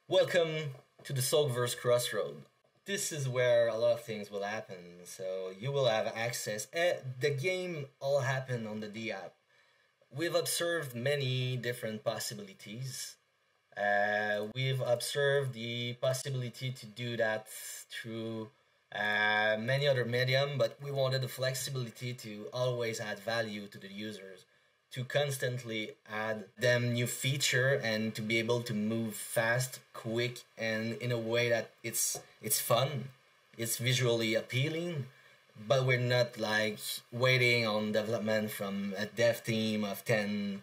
Welcome to the Soakverse Crossroads. This is where a lot of things will happen. So you will have access. The game all happen on the D app. We've observed many different possibilities. We've observed the possibility to do that through many other medium, but we wanted the flexibility to always add value to the users, to constantly add them new feature and to be able to move fast, quick, and in a way that it's fun, it's visually appealing, but we're not like waiting on development from a dev team of 10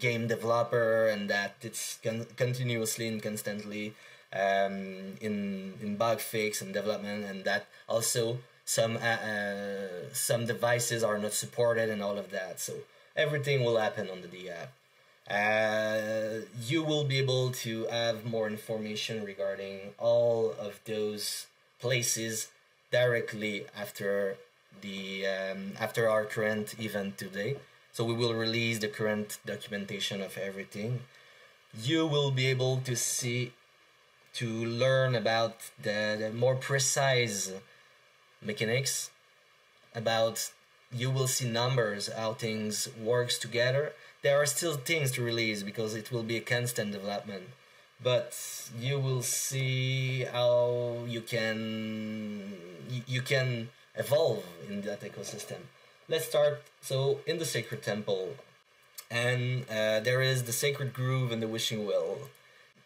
game developer, and that it's continuously and constantly in bug fix and development, and that also some devices are not supported and all of that. So everything will happen on the D app. You will be able to have more information regarding all of those places directly after the after our current event today. So we will release the current documentation of everything. You will be able to learn about the more precise mechanics, about you will see numbers, how things works together. There are still things to release because it will be a constant development, but you will see how you can evolve in that ecosystem. Let's start. So in the Sacred Temple, and there is the Sacred Groove and the Wishing Well.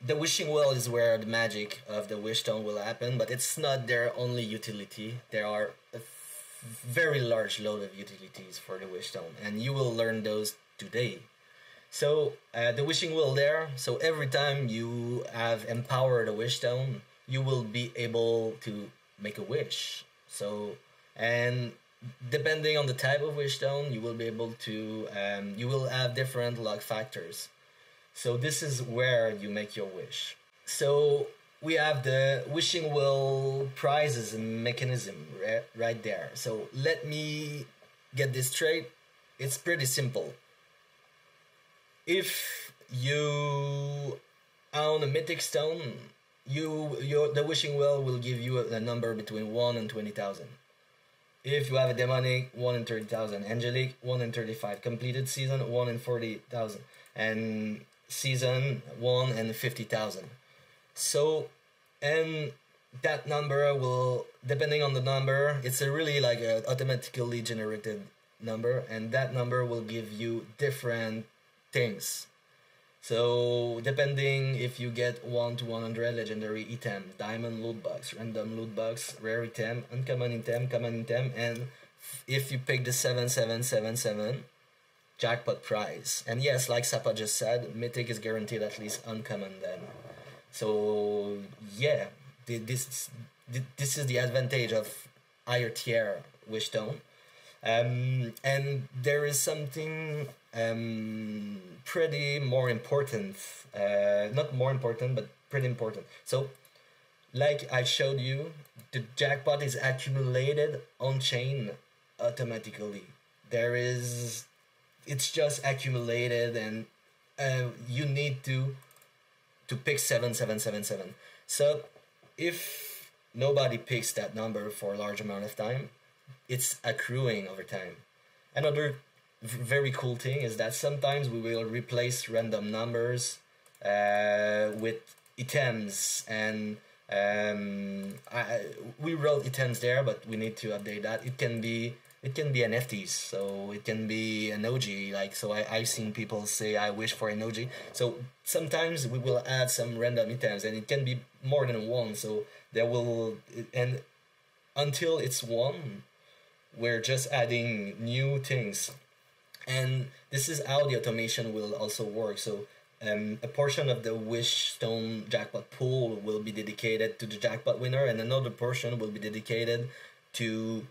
The Wishing Well is where the magic of the wish stone will happen, but it's not their only utility. There are a very large load of utilities for the wish stone, and you will learn those today. So the Wishing Well there, so every time you have empowered a wish stone, you will be able to make a wish. So, and depending on the type of wish stone, you will be able to, you will have different luck factors. So this is where you make your wish. So we have the Wishing Well prizes mechanism right there. So let me get this straight. It's pretty simple. If you own a mythic stone, the Wishing Well will give you a number between 1 and 20,000. If you have a demonic, 1 in 30,000. Angelic, 1 in 35. Completed season, 1 in 40,000. And season 1 and 50,000. So, and that number will, depending on the number, it's a really like a automatically generated number, and that number will give you different things. So depending if you get 1 to 100 legendary item, diamond loot box, random loot box, rare item, uncommon item, common item, and if you pick the 7777 jackpot prize. And yes, like Sapa just said, mythic is guaranteed at least uncommon then. So yeah, this is the advantage of higher tier wish stone. And there is something pretty more important, not more important, but pretty important. So like I showed you, the jackpot is accumulated on chain automatically. It's just accumulated, and you need to pick 7777. So if nobody picks that number for a large amount of time, it's accruing over time. Another very cool thing is that sometimes we will replace random numbers with items, and we wrote items there, but we need to update that. It can be NFTs, so it can be an OG. Like, so I've seen people say I wish for an OG. So sometimes we will add some random items, and it can be more than one. So there will, and until it's one, we're just adding new things. And this is how the automation will also work. So a portion of the wish stone jackpot pool will be dedicated to the jackpot winner, and another portion will be dedicated to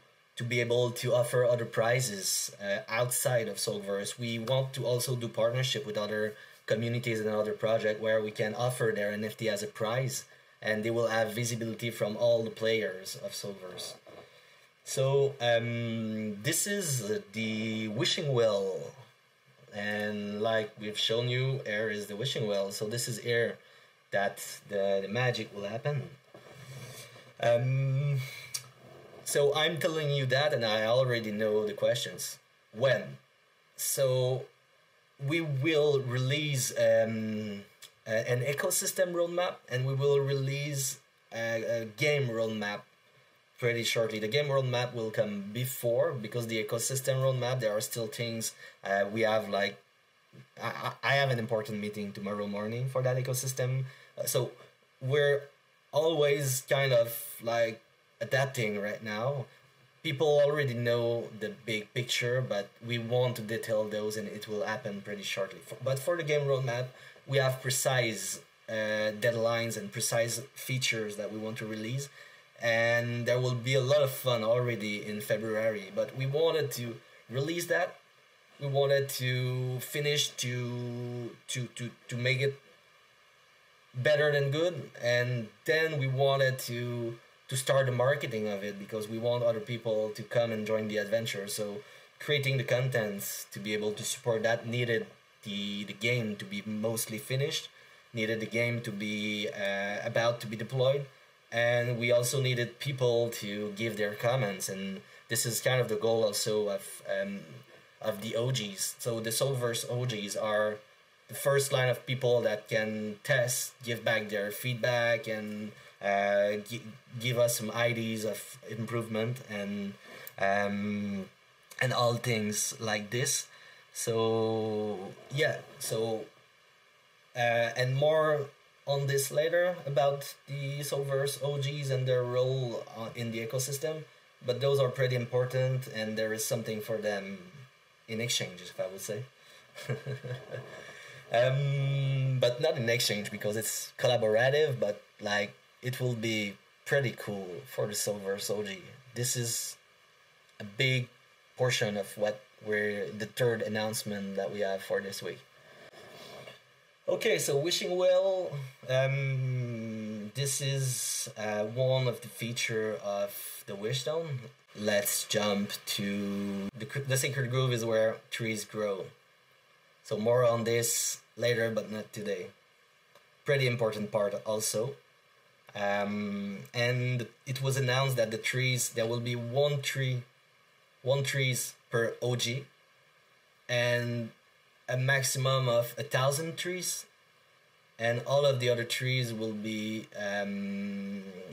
be able to offer other prizes outside of Soakverse. We want to also do partnership with other communities and other projects where we can offer their NFT as a prize, and they will have visibility from all the players of Soakverse. So this is the Wishing Well, and like we've shown you, air is the Wishing Well. So this is air. that the magic will happen. So I'm telling you that, and I already know the questions. When? So we will release an ecosystem roadmap, and we will release a game roadmap pretty shortly. The game roadmap will come before, because the ecosystem roadmap, there are still things we have, like I have an important meeting tomorrow morning for that ecosystem. So we're always kind of like adapting right now. People already know the big picture, but we want to detail those, and it will happen pretty shortly. But for the game roadmap, we have precise deadlines and precise features that we want to release, and there will be a lot of fun already in February. But we wanted to release that. We wanted to finish to make it better than good, and then we wanted to start the marketing of it, because we want other people to come and join the adventure. So creating the contents to be able to support that needed the game to be mostly finished, needed the game to be about to be deployed, and we also needed people to give their comments. And this is kind of the goal also of the OGs. So the Soakverse OGs are the first line of people that can test, give back their feedback, and give us some ideas of improvement, and all things like this. So yeah, so and more on this later about the Soakverse OGs and their role in the ecosystem. But those are pretty important, and there is something for them in exchange, if I would say. But not in exchange, because it's collaborative, but like it will be pretty cool for the Soakverse OG. This is a big portion of what we're the third announcement that we have for this week. Okay, so Wishing Well, this is one of the feature of the Wishstone. Let's jump to the Sacred Grove is where trees grow. So more on this later, but not today. Pretty important part also. And it was announced that the trees, there will be one trees per OG, and a maximum of 1,000 trees, and all of the other trees will be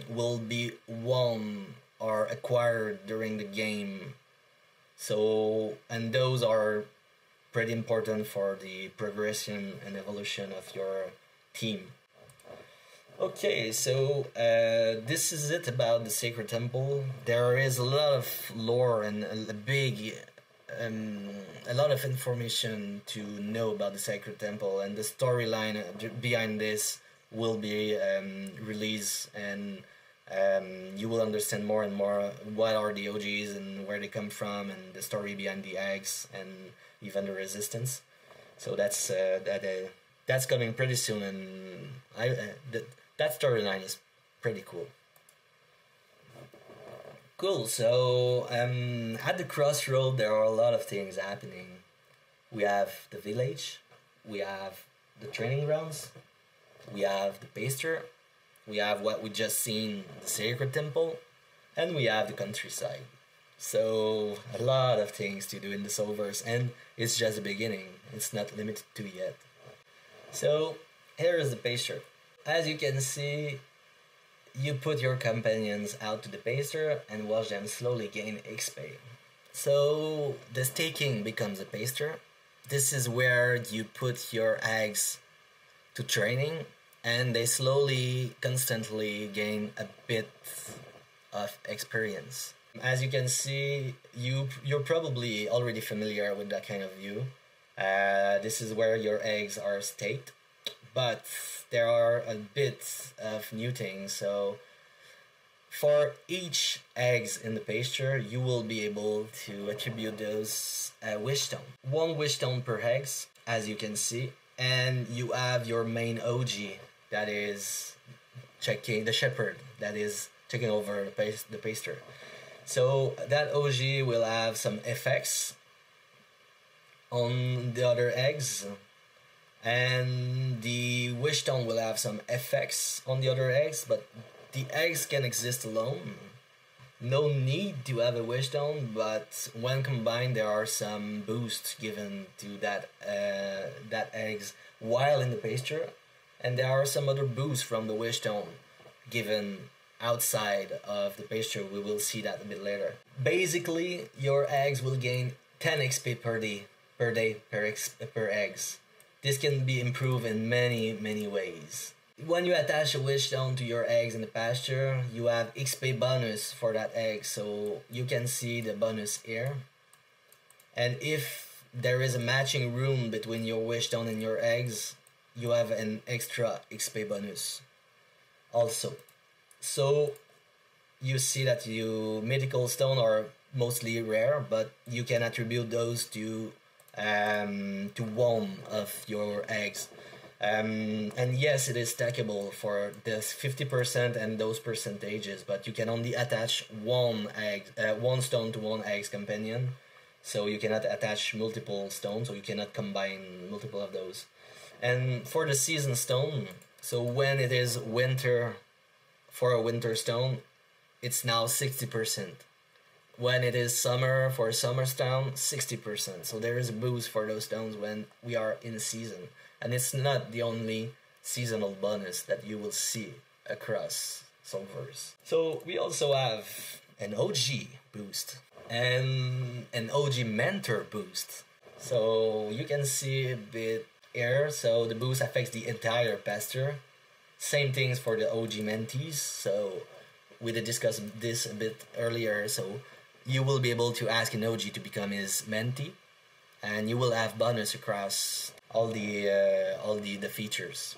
won or acquired during the game. So, and those are pretty important for the progression and evolution of your team. Okay, so this is it about the Sacred Temple. There is a lot of lore and a lot of information to know about the Sacred Temple, and the storyline behind this will be released, and you will understand more and more what are the OGs and where they come from, and the story behind the eggs, and even the resistance. So that's coming pretty soon, and that storyline is pretty cool. Cool, so at the Crossroads there are a lot of things happening. We have the village, we have the training grounds, we have the Pasture, we have what we just seen, the Sacred Temple, and we have the countryside. So a lot of things to do in the Soakverse, and it's just the beginning. It's not limited to yet. So here is the Pasture. As you can see, you put your companions out to the Pasture and watch them slowly gain XP. So the staking becomes a Pasture. This is where you put your eggs to training, and they slowly, constantly gain a bit of experience. As you can see, you're probably already familiar with that kind of view. This is where your eggs are staked, but there are a bit of new things. So for each eggs in the Pasture, you will be able to attribute those Wishstone. One Wishstone per eggs, as you can see, and you have your main OG that is checking the shepherd that is taking over the Pasture. So that OG will have some effects on the other eggs, and the wish stone will have some effects on the other eggs, but the eggs can exist alone. No need to have a wish stone, but when combined, there are some boosts given to that eggs while in the pasture, and there are some other boosts from the wish stone given outside of the pasture. We will see that a bit later. Basically, your eggs will gain 10 XP per day per eggs. This can be improved in many ways. When you attach a wish stone to your eggs in the pasture, you have XP bonus for that egg, so you can see the bonus here. And if there is a matching room between your wish stone and your eggs, you have an extra XP bonus also. So you see that mythical stone are mostly rare, but you can attribute those to one of your eggs. And yes, it is stackable for this 50% and those percentages, but you can only attach one stone to one egg's companion. So you cannot attach multiple stones, or you cannot combine multiple of those. And for the season stone, so when it is winter, for a winter stone, it's now 60%. When it is summer, for a summer stone, 60%. So there is a boost for those stones when we are in season. And it's not the only seasonal bonus that you will see across Soakverse. So we also have an OG boost and an OG mentor boost. So you can see a bit here. So the boost affects the entire Pasture. Same things for the OG mentees. So we did discuss this a bit earlier. So you will be able to ask an OG to become his mentee, and you will have bonus across all the features.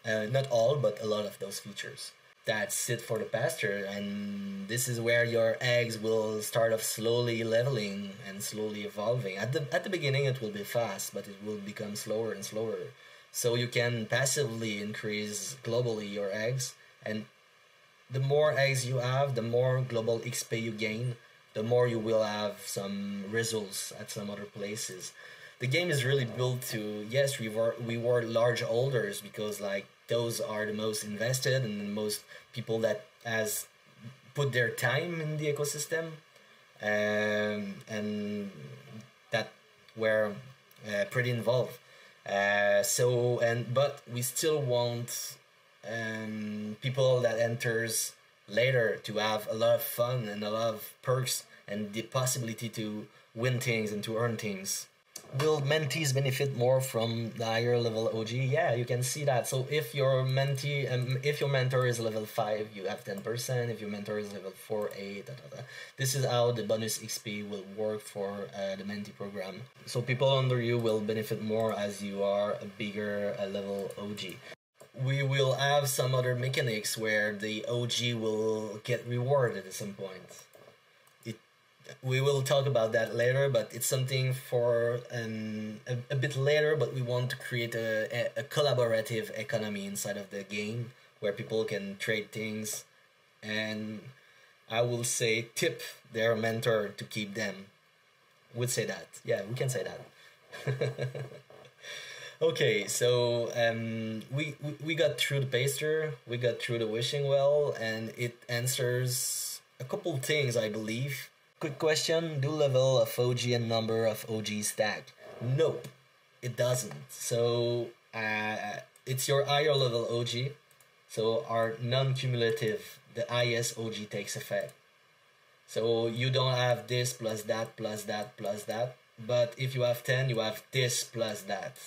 Not all, but a lot of those features. That's it for the Pasture, and this is where your eggs will start off slowly leveling and slowly evolving. At the beginning it will be fast, but it will become slower and slower. So you can passively increase globally your eggs, and the more eggs you have, the more global XP you gain, the more you will have some results at some other places. The game is really built to, yes, reward large holders, because like those are the most invested and the most people that has put their time in the ecosystem, and that were pretty involved. But we still want people that enters later to have a lot of fun and a lot of perks and the possibility to win things and to earn things. Will mentees benefit more from the higher level OG? Yeah, you can see that. So if your mentee, if your mentor is level 5, you have 10%. If your mentor is level 4, 8, This is how the bonus XP will work for the mentee program. So people under you will benefit more as you are a bigger level OG. We will have some other mechanics where the OG will get rewarded at some point. We will talk about that later, but it's something for a bit later. But we want to create a collaborative economy inside of the game where people can trade things, and I will say tip their mentor to keep them. We'd say that. Yeah, we can say that. Okay, so we got through the Pasture, we got through the Wishing Well, and it answers a couple things, I believe. Quick question, do level of OG and number of OG stack? Nope, it doesn't. So it's your higher level OG, so our non-cumulative, the highest OG takes effect. So you don't have this plus that plus that plus that, but if you have 10, you have this plus that.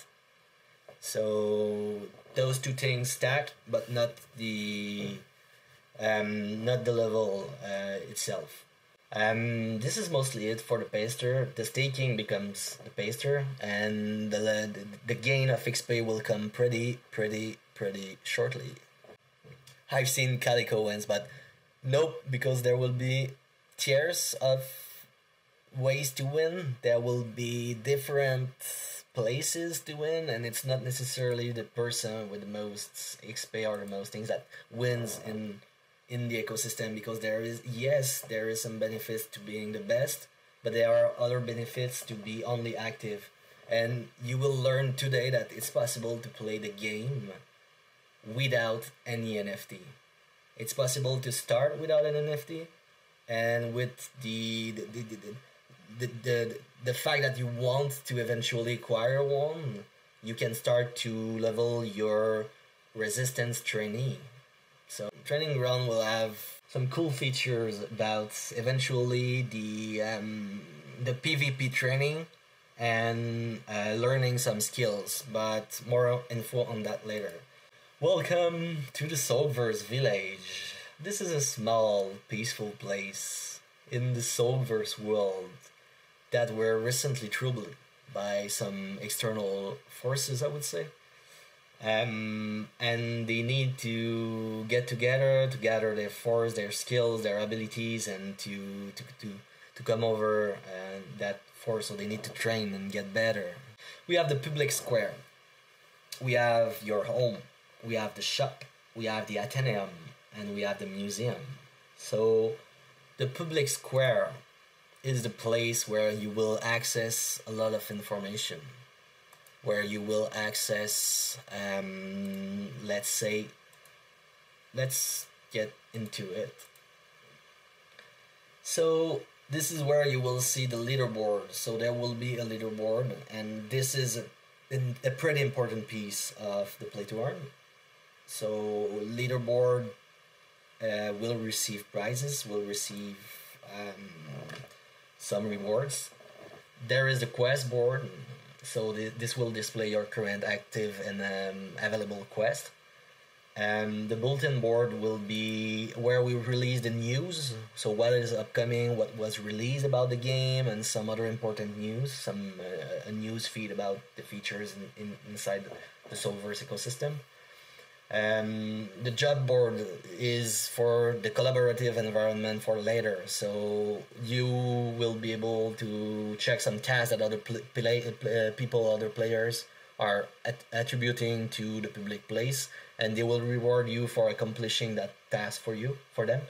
So those two things stack, but not the level itself. This is mostly it for the Pasture. The staking becomes the Pasture, and the gain of XP will come pretty shortly. I've seen Calico wins, but nope, because there will be tiers of ways to win. There will be different places to win, and it's not necessarily the person with the most XP or the most things that wins in the ecosystem, because there is some benefits to being the best, but there are other benefits to be only active. And you will learn today that it's possible to play the game without any NFT. It's possible to start without an NFT, and with the fact that you want to eventually acquire one, you can start to level your resistance trainee. So training ground will have some cool features about eventually the PvP training and learning some skills, but more info on that later. Welcome to the Soakverse village. This is a small, peaceful place in the Soakverse world that were recently troubled by some external forces, I would say. And they need to get together to gather their force, their skills, their abilities, and to come over that force. So they need to train and get better. We have the public square. We have your home. We have the shop. We have the Athenaeum, and we have the museum. So the public square is the place where you will access a lot of information, where you will access, let's get into it. So this is where you will see the leaderboard. So there will be a leaderboard, and this is a pretty important piece of the Play-2-Earn. So leaderboard will receive prizes, will receive some rewards. There is the quest board, so this will display your current active and available quest. The bulletin board will be where we release the news, so what is upcoming, what was released about the game, and some other important news, some a news feed about the features inside the Soakverse ecosystem. The job board is for the collaborative environment for later, so you will be able to check some tasks that other other players are attributing to the public place, and they will reward you for accomplishing that task for them.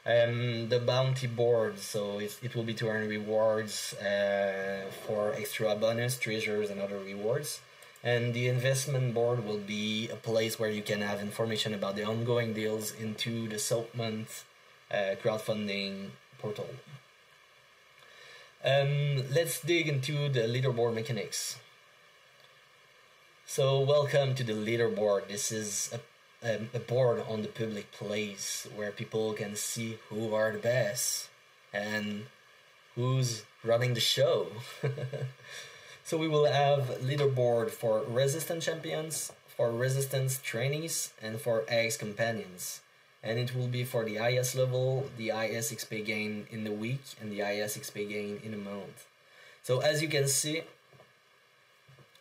The bounty board, so it will be to earn rewards for extra bonus, treasures, and other rewards. And the investment board will be a place where you can have information about the ongoing deals into the Soak Month crowdfunding portal. Let's dig into the leaderboard mechanics. So welcome to the leaderboard. This is a board on the public place where people can see who are the best and who's running the show. So we will have leaderboard for resistance champions, for resistance trainees, and for X companions. And it will be for the highest level, the highest XP gain in the week, and the highest XP gain in a month. So as you can see,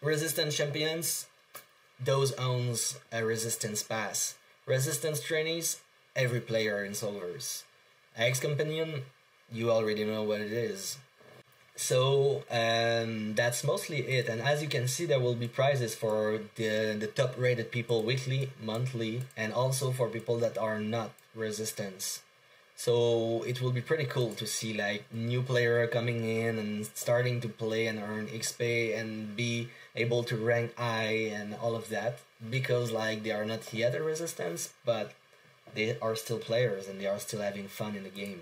resistance champions, those owns a resistance pass. Resistance trainees, every player in Soakverse. X companion, you already know what it is. So that's mostly it, and as you can see, there will be prizes for the top rated people weekly, monthly, and also for people that are not resistance. So it will be pretty cool to see like new player coming in and starting to play and earn XP and be able to rank high and all of that, because like they are not yet a resistance, but they are still players and they are still having fun in the game.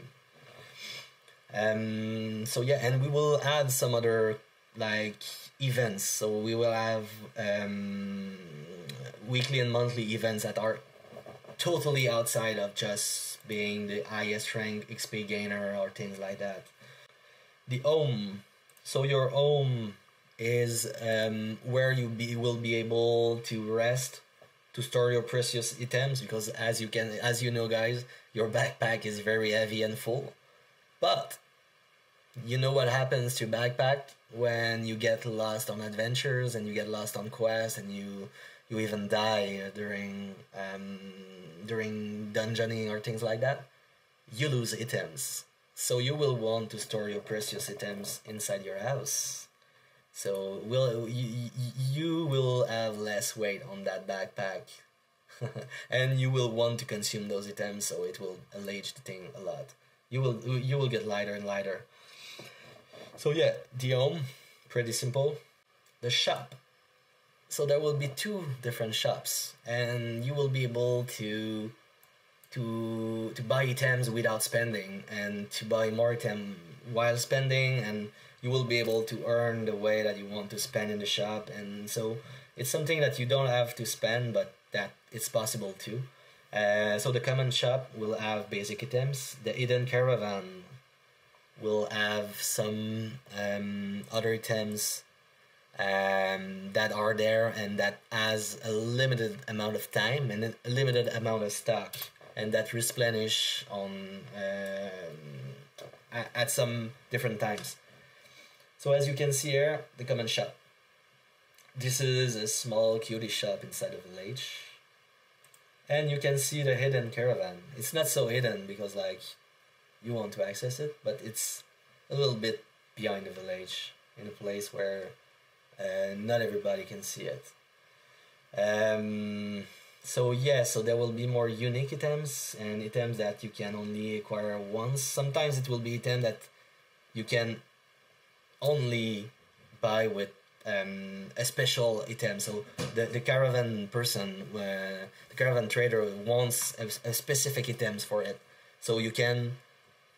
So yeah, and we will add some other like events. So we will have weekly and monthly events that are totally outside of just being the highest rank XP gainer or things like that. The home. So your home is where you will be able to rest, to store your precious items, because as you know guys, your backpack is very heavy and full. But you know what happens to backpack when you get lost on adventures and you get lost on quests and you even die during dungeoning or things like that. You lose items, so you will want to store your precious items inside your house. So you will have less weight on that backpack, and you will want to consume those items, so it will allege the thing a lot. You will get lighter and lighter. So yeah, the home, pretty simple. the shop. So there will be two different shops, and you will be able to buy items without spending, and to buy more item while spending, and you will be able to earn the way that you want to spend in the shop. And so it's something that you don't have to spend, but that it's possible too. So the common shop will have basic items. The hidden caravan will have some other items that are there, and that has a limited amount of time and a limited amount of stock, and that replenish on at some different times. So as you can see here, the common shop. This is a small cutie shop inside a village. And you can see the hidden caravan. It's not so hidden because like you want to access it, but it's a little bit behind the village in a place where not everybody can see it. So yeah, so there will be more unique items and items that you can only acquire once. Sometimes it will be item that you can only buy with a special item. So the caravan person, the caravan trader wants a specific items for it. So you can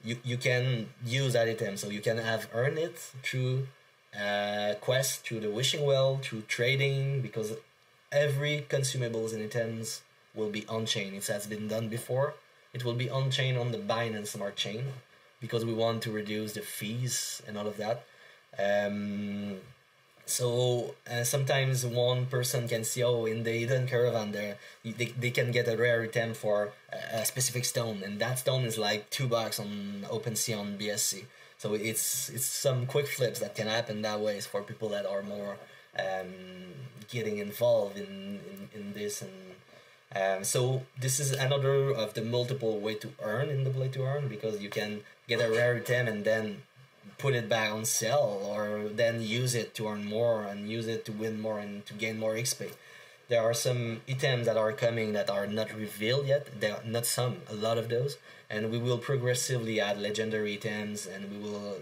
use that item. So you can have earned it through quest, through the wishing well, through trading, because every consumables and items will be on chain. It has been done before. It will be on chain on the Binance Smart Chain, because we want to reduce the fees and all of that. So sometimes one person can see, oh, in the hidden caravan there, they can get a rare item for a specific stone, and that stone is like $2 on OpenSea on BSC. So it's some quick flips that can happen that way for people that are more getting involved in this. And so this is another of the multiple way to earn in the Play-2-Earn, because you can get a rare item and then put it back on sale, or then use it to earn more and use it to win more and to gain more XP. There are some items that are coming that are not revealed yet. There are not some, a lot of those, and we will progressively add legendary items, and we will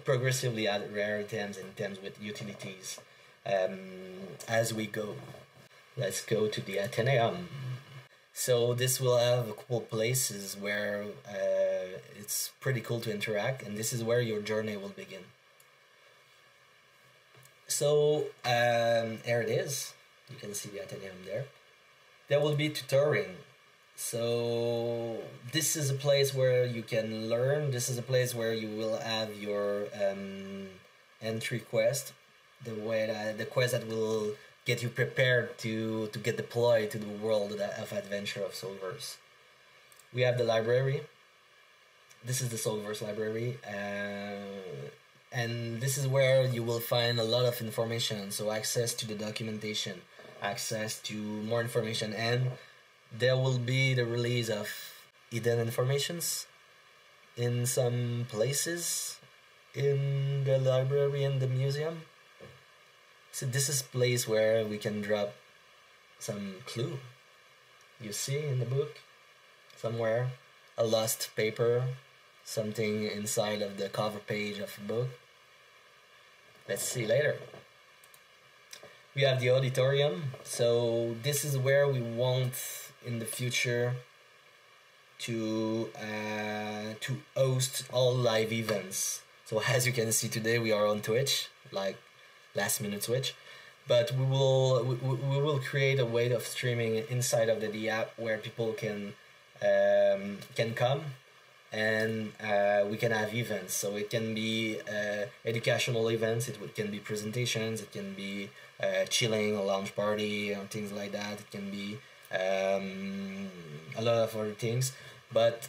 progressively add rare items and items with utilities as we go. Let's go to the Athenaeum. So this will have a couple places where it's pretty cool to interact, and this is where your journey will begin. So here it is. You can see the Athenaeum there. There will be tutoring. So this is a place where you can learn. This is a place where you will have your entry quest, the quest that will get you prepared to get deployed to the world of adventure of Soakverse. We have the library. This is the Soakverse library, and this is where you will find a lot of information. So access to the documentation, access to more information, and there will be the release of hidden informations in some places in the library and the museum. So this is a place where we can drop some clue. You see in the book somewhere a lost paper, something inside of the cover page of the book. Let's see later. We have the auditorium. So this is where we want in the future to host all live events. So as you can see today, we are on Twitch, like last minute Switch, but we will create a way of streaming inside of the app where people can come, and we can have events. So it can be educational events, it can be presentations, it can be chilling, a lounge party, or things like that. It can be a lot of other things, but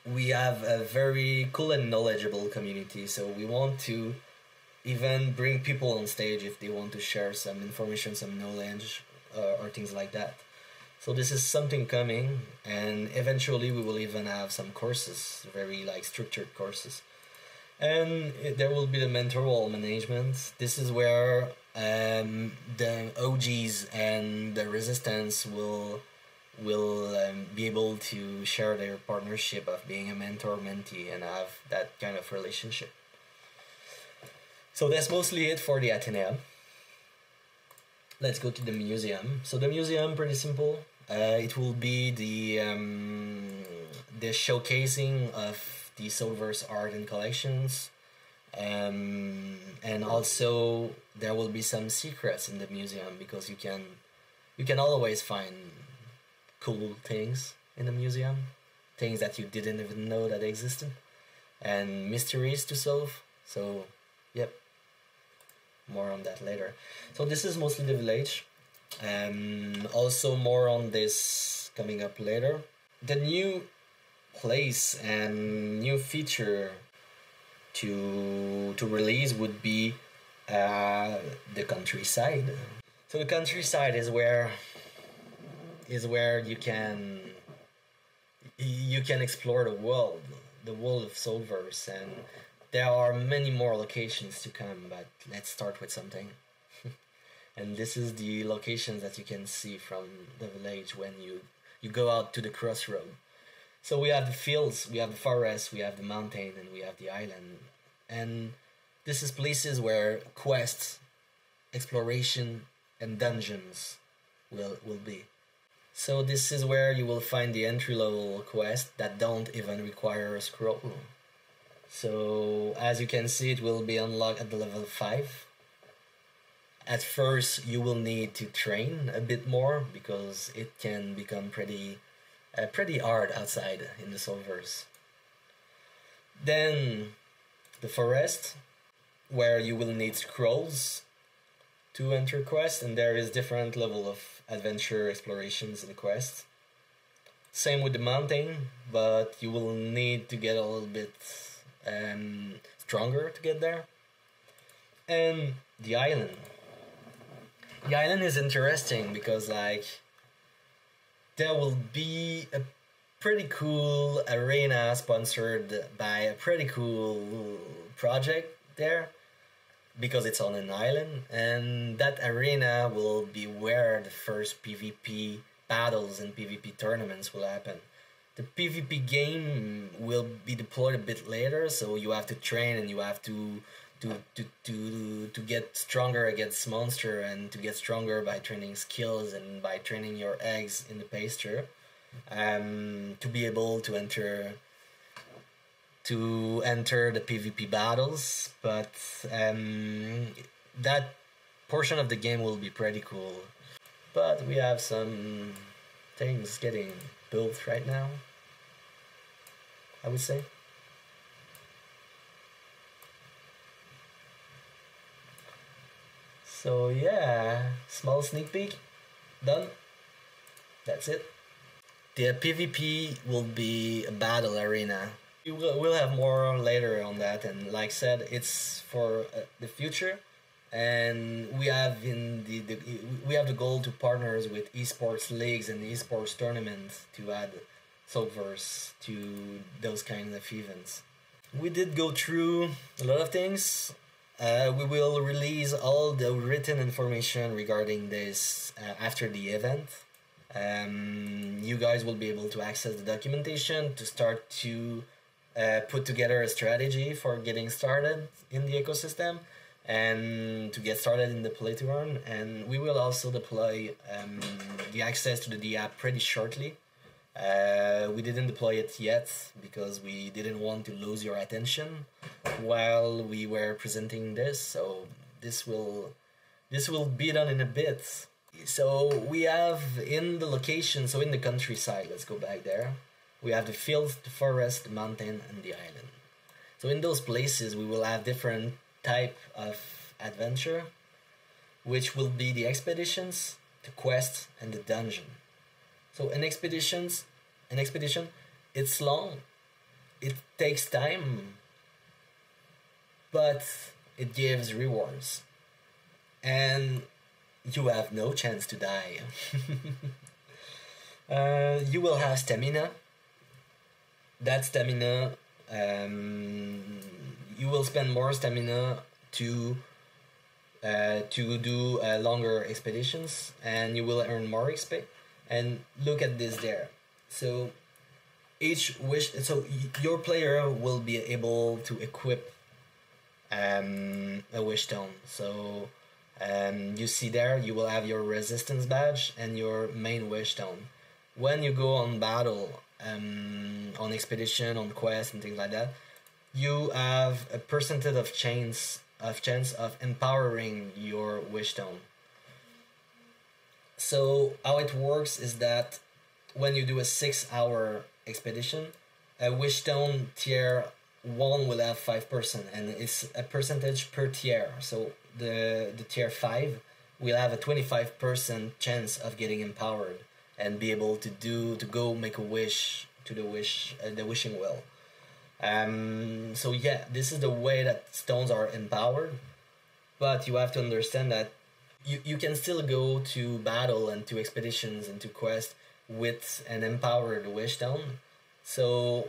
we have a very cool and knowledgeable community. So we want to even bring people on stage if they want to share some information, some knowledge, or things like that. So this is something coming, and eventually we will even have some courses, very like structured courses. And there will be the mentoral management. This is where the OGs and the resistance will be able to share their partnership of being a mentor-mentee and have that kind of relationship. So that's mostly it for the Athenaeum. Let's go to the museum. So the museum, pretty simple. It will be the showcasing of the Soakverse art and collections. And also there will be some secrets in the museum, because you can always find cool things in the museum, things that you didn't even know that existed, and mysteries to solve. So yep, more on that later. So this is mostly the village, also more on this coming up later. The new place and new feature to release would be the countryside. So the countryside is where you can explore the world of Soakverse, and there are many more locations to come, but let's start with something. And this is the locations that you can see from the village when you go out to the Crossroads. So we have the fields, we have the forest, we have the mountain, and we have the island. And this is places where quests, exploration, and dungeons will be. So this is where you will find the entry-level quests that don't even require a scroll. So as you can see, it will be unlocked at the level 5. At first you will need to train a bit more, because it can become pretty hard outside in the Soakverse. Then the forest, where you will need scrolls to enter quests, and there is different level of adventure explorations in the quest. Same with the mountain, but you will need to get a little bit stronger to get there. And the island. The island is interesting because there will be a pretty cool arena sponsored by a pretty cool project there, because it's on an island, and that arena will be where the first PvP battles and PvP tournaments will happen. The PvP game will be deployed a bit later, so you have to train and you have to get stronger against monster, and to get stronger by training skills and by training your eggs in the pasture, to be able to enter the PvP battles. But that portion of the game will be pretty cool. But we have some things getting built right now, I would say. So yeah, small sneak peek, done. That's it. The PvP will be a battle arena. We'll have more later on that, and like said, it's for the future, and we have we have the goal to partners with esports leagues and esports tournaments to add Soakverse to those kinds of events. We did go through a lot of things. We will release all the written information regarding this after the event. You guys will be able to access the documentation to start to put together a strategy for getting started in the ecosystem and to get started in the Play-2-Earn. And we will also deploy the access to the app pretty shortly. We didn't deploy it yet because we didn't want to lose your attention while we were presenting this, so this will be done in a bit. So we have in the location, so in the countryside, let's go back there, we have the fields, the forest, the mountain, and the island. So in those places we will have different type of adventure, which will be the expeditions, the quests, and the dungeon. So an expedition, it's long, it takes time, but it gives rewards, and you have no chance to die. You will have stamina. That stamina, you will spend more stamina to do longer expeditions, and you will earn more XP. And look at this there. So your player will be able to equip a wish stone. So you see there, you will have your resistance badge and your main wish stone. When you go on battle, on expedition, on quest and things like that, you have a percentage of chance of empowering your wish stone. So how it works is that when you do a 6-hour expedition, a wish stone tier 1 will have 5%, and it's a percentage per tier. So the tier 5 will have a 25% chance of getting empowered and be able to go make a wish to the wishing well. So yeah, this is the way that stones are empowered, but you have to understand that you can still go to battle and to expeditions and to quest with an empowered wish stone. So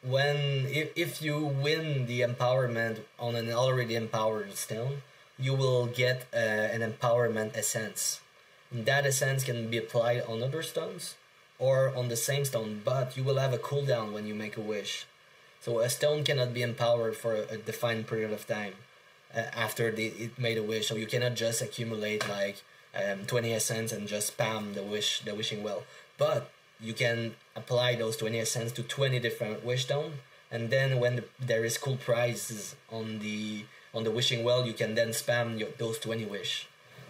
if you win the empowerment on an already empowered stone, you will get an empowerment essence. And that essence can be applied on other stones or on the same stone, but you will have a cooldown when you make a wish. So a stone cannot be empowered for a defined period of time after it made a wish. So you cannot just accumulate like 20 essence and just spam the wishing well. But you can apply those 20 essence to 20 different wish stones, and then when there is cool prizes on the wishing well, you can then spam those 20 wish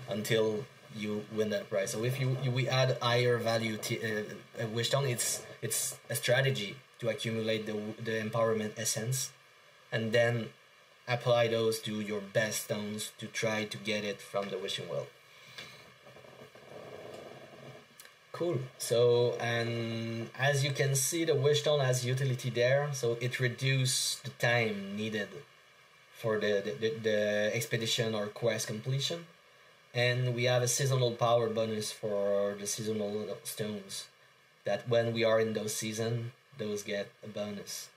until you win that prize. So if we add higher value wish stone, it's a strategy to accumulate the empowerment essence, and then apply those to your best stones to try to get it from the wishing well. Cool. So, and as you can see, the wish stone has utility there, so it reduces the time needed for the expedition or quest completion. And we have a seasonal power bonus for the seasonal stones, that when we are in those seasons, those get a bonus.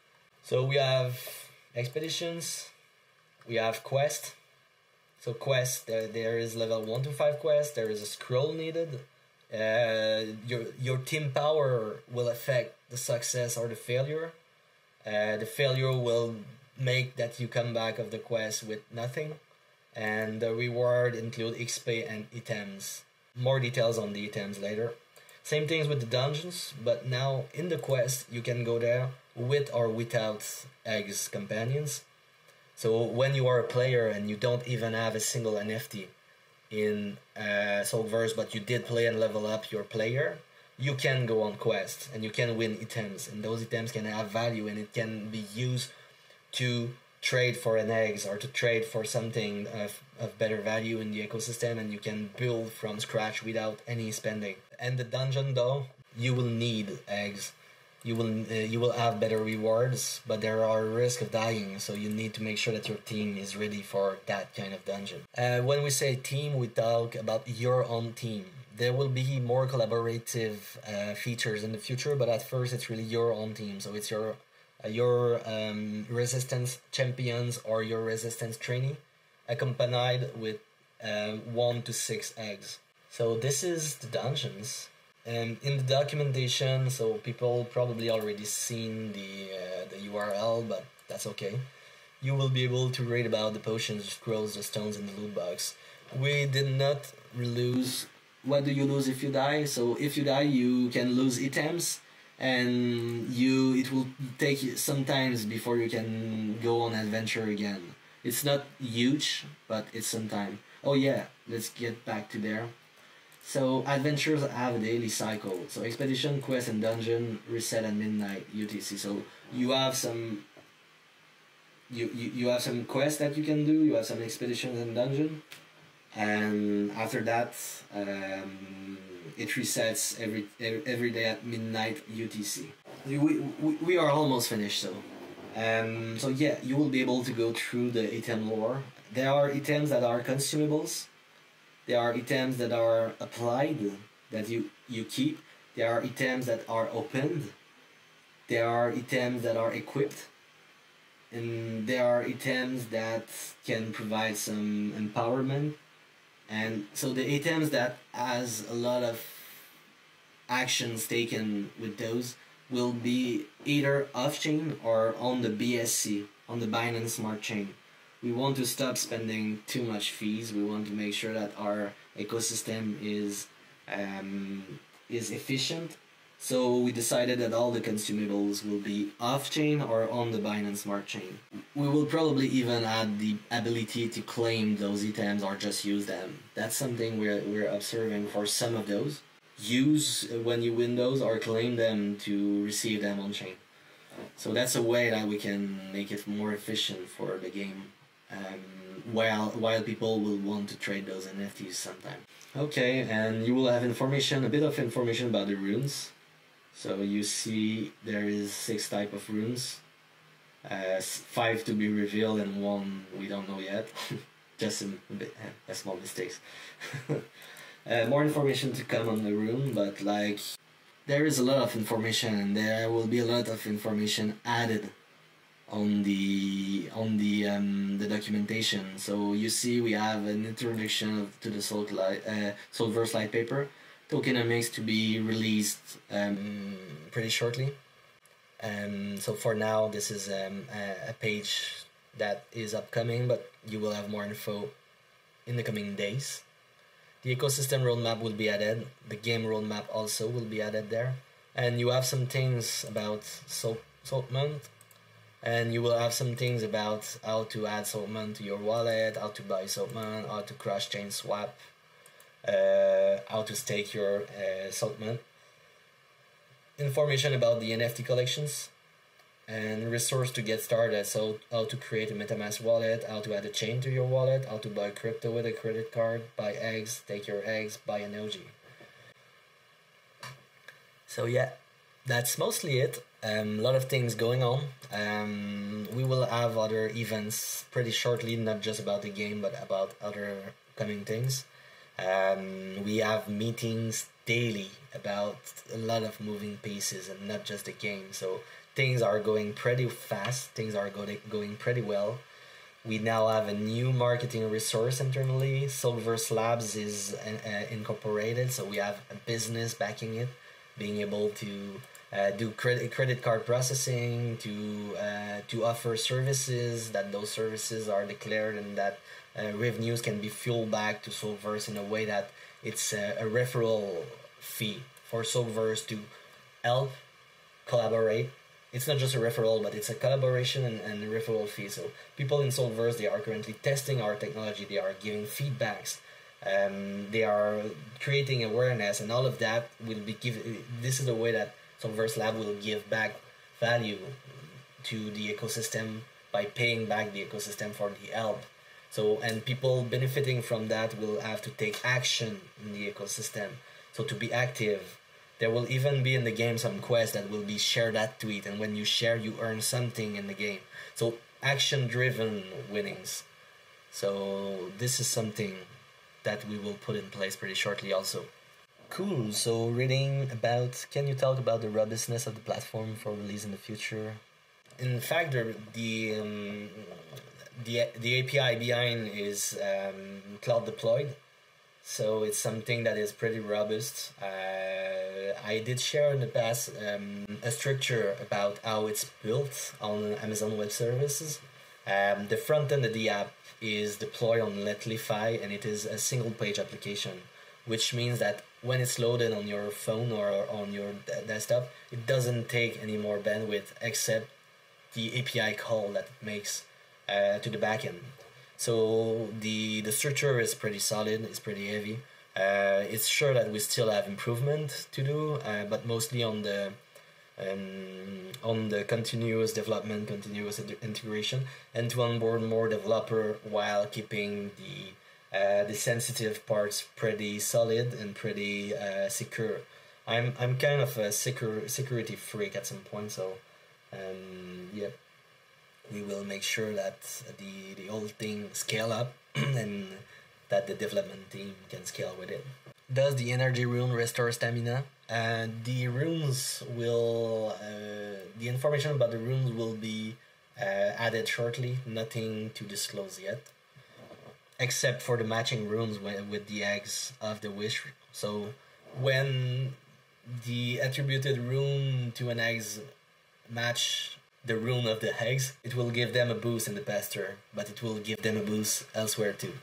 So we have expeditions, we have quest. So quest, there is level 1 to 5 quest, there is a scroll needed. Your team power will affect the success or the failure. The failure will make that you come back of the quest with nothing. And the reward include XP and items. More details on the items later. Same things with the dungeons, but now in the quest you can go there with or without eggs companions. So when you are a player and you don't even have a single NFT in Soakverse, but you did play and level up your player, you can go on quest and you can win items, and those items can have value and it can be used to trade for an eggs or to trade for something of better value in the ecosystem, and you can build from scratch without any spending. And the dungeon though, you will need eggs. You will have better rewards, but there are risks of dying, so you need to make sure that your team is ready for that kind of dungeon. When we say team, we talk about your own team. There will be more collaborative features in the future, but at first it's really your own team. So it's your resistance champions or your resistance trainee, accompanied with 1 to 6 eggs. So this is the dungeons. In the documentation, so people probably already seen the URL, but that's okay. You will be able to read about the potions, scrolls, the stones, and the loot box. We did not lose. What do you lose if you die? So if you die, you can lose items, and it will take you some times before you can go on adventure again. It's not huge, but it's some time. Oh yeah, let's get back to there. So adventures have a daily cycle. So expedition, quest, and dungeon reset at midnight UTC. So you have some you have some quests that you can do. You have some expeditions and dungeon, and after that it resets every day at midnight UTC. We are almost finished. So yeah, you will be able to go through the item lore. There are items that are consumables. There are items that are applied, that you keep. There are items that are opened. There are items that are equipped. And there are items that can provide some empowerment. And so the items that has a lot of actions taken with those will be either off-chain or on the BSC, on the Binance Smart Chain. We want to stop spending too much fees. We want to make sure that our ecosystem is efficient. So we decided that all the consumables will be off-chain or on the Binance Smart Chain. We will probably even add the ability to claim those items or just use them. That's something we're observing for some of those. Use when you win those or claim them to receive them on-chain. So that's a way that we can make it more efficient for the game, while people will want to trade those NFTs sometime. Okay, and you will have a bit of information about the runes. So you see there is 6 type of runes, 5 to be revealed and 1 we don't know yet. Just a small mistakes. More information to come on the rune, but like there is a lot of information, and there will be a lot of information added on the documentation. So you see we have an introduction to the Soakverse light paper. Tokenomics to be released pretty shortly. So for now, this is a page that is upcoming, but you will have more info in the coming days. The ecosystem roadmap will be added. The game roadmap also will be added there. And you have some things about Soakman, and you will have some things about how to add Soakman to your wallet, how to buy Soakman, how to cross-chain swap, how to stake your Soakman, information about the NFT collections, and resource to get started. So how to create a MetaMask wallet, how to add a chain to your wallet, how to buy crypto with a credit card, buy eggs, take your eggs, buy an OG. So yeah, that's mostly it. A lot of things going on. We will have other events pretty shortly, not just about the game, but about other coming things. We have meetings daily about a lot of moving pieces and not just the game. So things are going pretty fast. Things are going pretty well. We now have a new marketing resource internally. Soakverse Labs is incorporated, so we have a business backing it, being able to do credit card processing, to offer services, that those services are declared and that revenues can be fueled back to Soakverse in a way that it's a referral fee for Soakverse to help collaborate. It's not just a referral, but it's a collaboration and a referral fee. So people in Soakverse, they are currently testing our technology. They are giving feedbacks. They are creating awareness, and all of that will be this is the way that Soakverse Lab will give back value to the ecosystem by paying back the ecosystem for the help. So, and people benefiting from that will have to take action in the ecosystem. So to be active, there will even be in the game some quests that will be share that tweet, and when you share, you earn something in the game. So action-driven winnings. So this is something that we will put in place pretty shortly also. Cool, so reading about, can you talk about the robustness of the platform for release in the future? In fact, the API behind is cloud deployed, so it's something that is pretty robust. I did share in the past a structure about how it's built on Amazon Web Services. The front end of the app is deployed on Netlify, and it is a single page application, which means that when it's loaded on your phone or on your desktop, it doesn't take any more bandwidth except the API call that it makes to the backend. So the structure is pretty solid, it's pretty heavy. It's sure that we still have improvement to do, but mostly on the continuous development, continuous integration, and to onboard more developer while keeping the sensitive parts pretty solid and pretty secure. I'm kind of a security freak at some point, so yeah, we will make sure that the whole thing scale up and that the development team can scale with it. Does the energy rune restore stamina? The runes will, the information about the runes will be added shortly. Nothing to disclose yet, except for the matching runes with the eggs of the wish. So when the attributed rune to an eggs match rune of the eggs, it will give them a boost in the Pasture, but it will give them a boost elsewhere too.